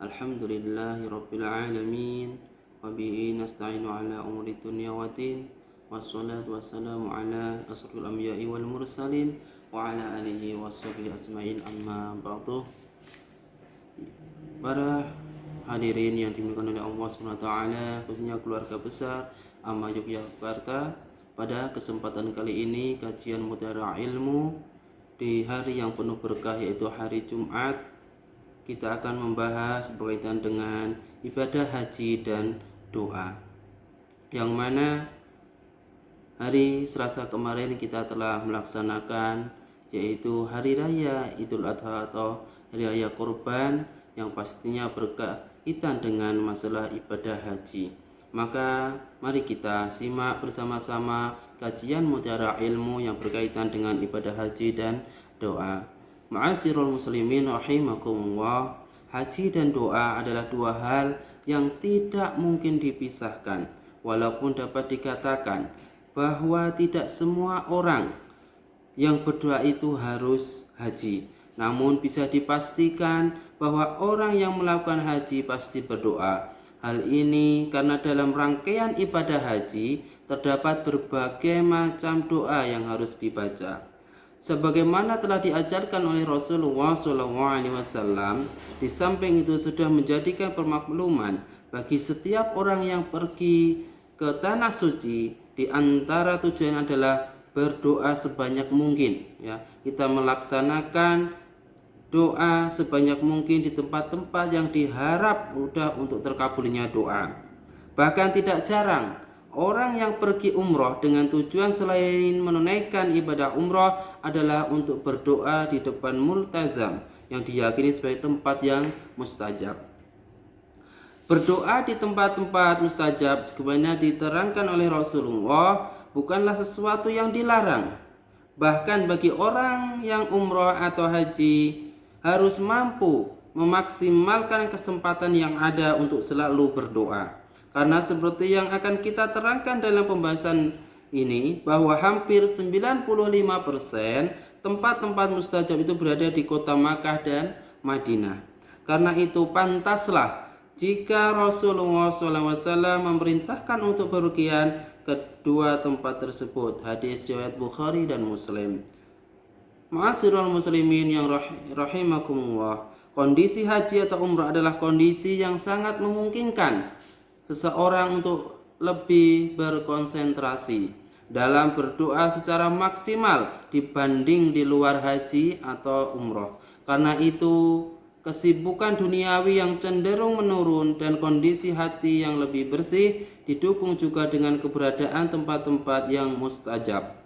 Alhamdulillahi Rabbil Alamin. Wabihi nasta'inu ala umuri dunya wa din. Wassalatu wassalamu ala asrul anbiya'i wal mursalin wa ala alihi wa sahbihi ajma'in, amma ba'du. Para hadirin yang dimuliakan oleh Allah SWT, khususnya keluarga besar Amma Yogyakarta, pada kesempatan kali ini kajian Mutiara Ilmu di hari yang penuh berkah, yaitu hari Jumat, kita akan membahas berkaitan dengan ibadah haji dan doa, yang mana hari Selasa kemarin kita telah melaksanakan, yaitu hari raya Idul Adha atau hari raya kurban, yang pastinya berkaitan dengan masalah ibadah haji. Maka mari kita simak bersama-sama kajian Mutiara Ilmu yang berkaitan dengan ibadah haji dan doa. Ma'asyiral muslimin rahimakumullah, haji dan doa adalah dua hal yang tidak mungkin dipisahkan. Walaupun dapat dikatakan bahwa tidak semua orang yang berdoa itu harus haji, namun bisa dipastikan bahwa orang yang melakukan haji pasti berdoa. Hal ini karena dalam rangkaian ibadah haji terdapat berbagai macam doa yang harus dibaca. Sebagaimana telah diajarkan oleh Rasulullah SAW, di samping itu sudah menjadikan permakluman bagi setiap orang yang pergi ke tanah suci. Di antara tujuan adalah berdoa sebanyak mungkin. Ya, kita melaksanakan doa sebanyak mungkin di tempat-tempat yang diharap mudah untuk terkabulnya doa. Bahkan tidak jarang orang yang pergi umroh dengan tujuan selain menunaikan ibadah umroh adalah untuk berdoa di depan multazam yang diyakini sebagai tempat yang mustajab. Berdoa di tempat-tempat mustajab sebagaimana diterangkan oleh Rasulullah bukanlah sesuatu yang dilarang. Bahkan bagi orang yang umroh atau haji harus mampu memaksimalkan kesempatan yang ada untuk selalu berdoa. Karena seperti yang akan kita terangkan dalam pembahasan ini, bahwa hampir 95% tempat-tempat mustajab itu berada di kota Makkah dan Madinah. Karena itu pantaslah jika Rasulullah SAW memerintahkan untuk bepergian ke kedua tempat tersebut. Hadis riwayat Bukhari dan Muslim. Ma'asyiral muslimin yang rahimakumullah, kondisi haji atau umrah adalah kondisi yang sangat memungkinkan seseorang untuk lebih berkonsentrasi dalam berdoa secara maksimal dibanding di luar haji atau umroh. Karena itu kesibukan duniawi yang cenderung menurun dan kondisi hati yang lebih bersih didukung juga dengan keberadaan tempat-tempat yang mustajab.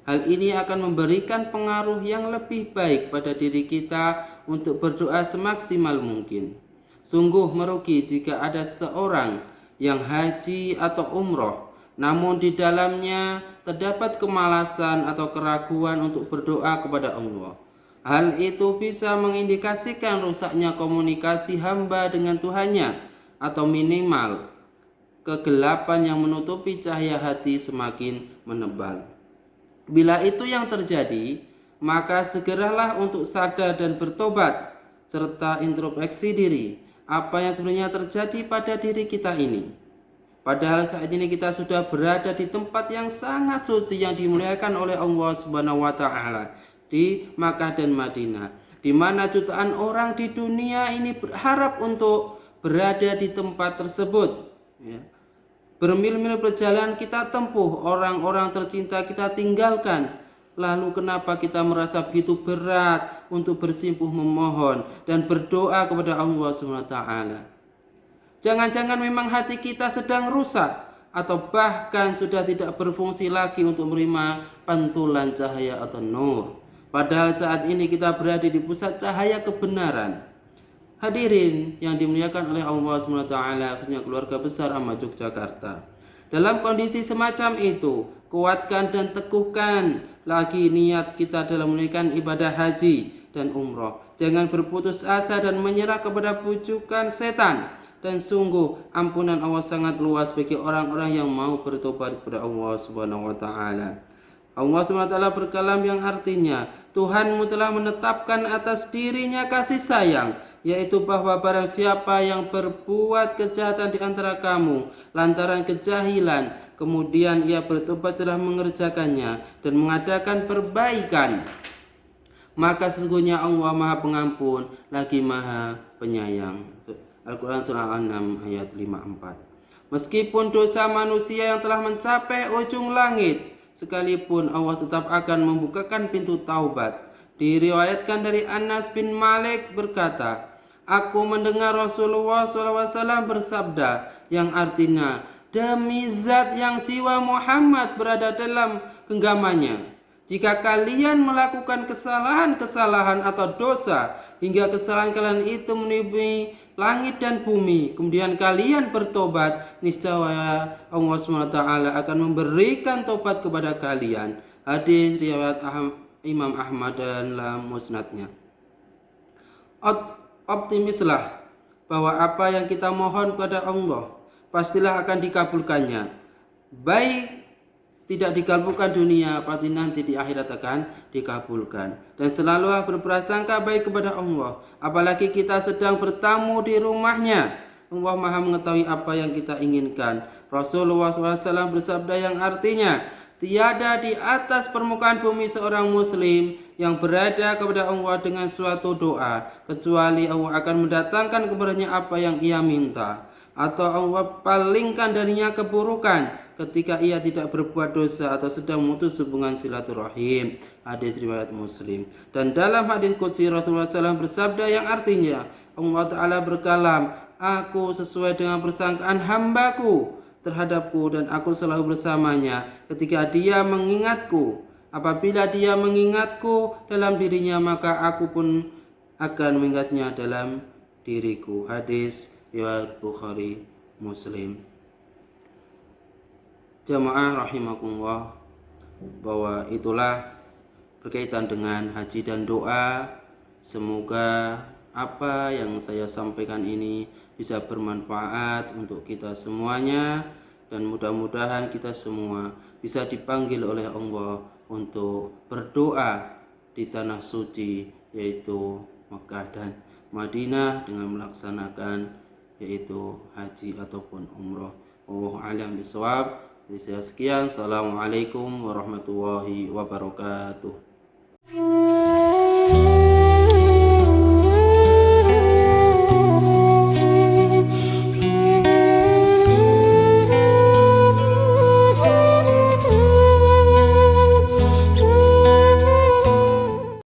Hal ini akan memberikan pengaruh yang lebih baik pada diri kita untuk berdoa semaksimal mungkin. Sungguh merugi jika ada seorang yang haji atau umroh, namun di dalamnya terdapat kemalasan atau keraguan untuk berdoa kepada Allah. Hal itu bisa mengindikasikan rusaknya komunikasi hamba dengan Tuhannya, atau minimal kegelapan yang menutupi cahaya hati semakin menebal. Bila itu yang terjadi, maka segeralah untuk sadar dan bertobat serta introspeksi diri. Apa yang sebenarnya terjadi pada diri kita ini? Padahal saat ini kita sudah berada di tempat yang sangat suci yang dimuliakan oleh Allah Subhanahu wa taala, di Makkah dan Madinah, di mana jutaan orang di dunia ini berharap untuk berada di tempat tersebut. Ya. Bermil-mil perjalanan kita tempuh, orang-orang tercinta kita tinggalkan. Lalu kenapa kita merasa begitu berat untuk bersimpuh memohon dan berdoa kepada Allah SWT? Jangan-jangan memang hati kita sedang rusak atau bahkan sudah tidak berfungsi lagi untuk menerima pantulan cahaya atau nur. Padahal saat ini kita berada di pusat cahaya kebenaran. Hadirin yang dimuliakan oleh Allah SWT, khususnya keluarga besar Amma Yogyakarta. Dalam kondisi semacam itu, kuatkan dan teguhkan lagi niat kita dalam menunaikan ibadah haji dan umroh. Jangan berputus asa dan menyerah kepada pujukan setan. Dan sungguh ampunan Allah sangat luas bagi orang-orang yang mau bertobat kepada Allah Subhanahu wa taala. Allah SWT berkalam yang artinya, Tuhanmu telah menetapkan atas dirinya kasih sayang yaitu bahwa barang siapa yang berbuat kejahatan di antara kamu lantaran kejahilan, kemudian ia bertobat setelah mengerjakannya dan mengadakan perbaikan, maka sesungguhnya Allah Maha Pengampun lagi Maha Penyayang. Al-Quran Surah An-An'am ayat 54. Meskipun dosa manusia yang telah mencapai ujung langit, sekalipun Allah tetap akan membukakan pintu taubat. Diriwayatkan dari Anas bin Malik berkata, aku mendengar Rasulullah SAW bersabda yang artinya, demi zat yang jiwa Muhammad berada dalam genggamannya, jika kalian melakukan kesalahan-kesalahan atau dosa hingga kesalahan kalian itu menimbuli langit dan bumi, kemudian kalian bertobat, niscaya Allah SWT akan memberikan tobat kepada kalian. Hadis riwayat Imam Ahmad dalam musnadnya. Optimislah bahwa apa yang kita mohon kepada Allah pastilah akan dikabulkannya. Baik tidak dikabulkan dunia, pasti nanti di akhirat akan dikabulkan. Dan selalulah berprasangka baik kepada Allah, apalagi kita sedang bertamu di rumahnya. Allah Maha mengetahui apa yang kita inginkan. Rasulullah SAW bersabda yang artinya, tiada di atas permukaan bumi seorang muslim yang berada kepada Allah dengan suatu doa, kecuali Allah akan mendatangkan kepadanya apa yang ia minta, atau Allah palingkan darinya keburukan ketika ia tidak berbuat dosa atau sedang memutus hubungan silaturahim. Hadis riwayat Muslim. Dan dalam hadis qudsi Rasulullah SAW bersabda yang artinya, Allah Ta'ala berkalam, aku sesuai dengan persangkaan hambaku terhadapku dan aku selalu bersamanya ketika dia mengingatku. Apabila dia mengingatku dalam dirinya, maka aku pun akan mengingatnya dalam diriku. Hadis riwayat Bukhari Muslim. Jamaah rahimakumullah, bahwa itulah berkaitan dengan haji dan doa. Semoga apa yang saya sampaikan ini bisa bermanfaat untuk kita semuanya, dan mudah-mudahan kita semua bisa dipanggil oleh Allah untuk berdoa di tanah suci yaitu Mekah dan Madinah dengan melaksanakan yaitu haji ataupun umroh. Wallahu a'lam bishawab. Jadi saya sekian. Assalamualaikum warahmatullahi wabarakatuh.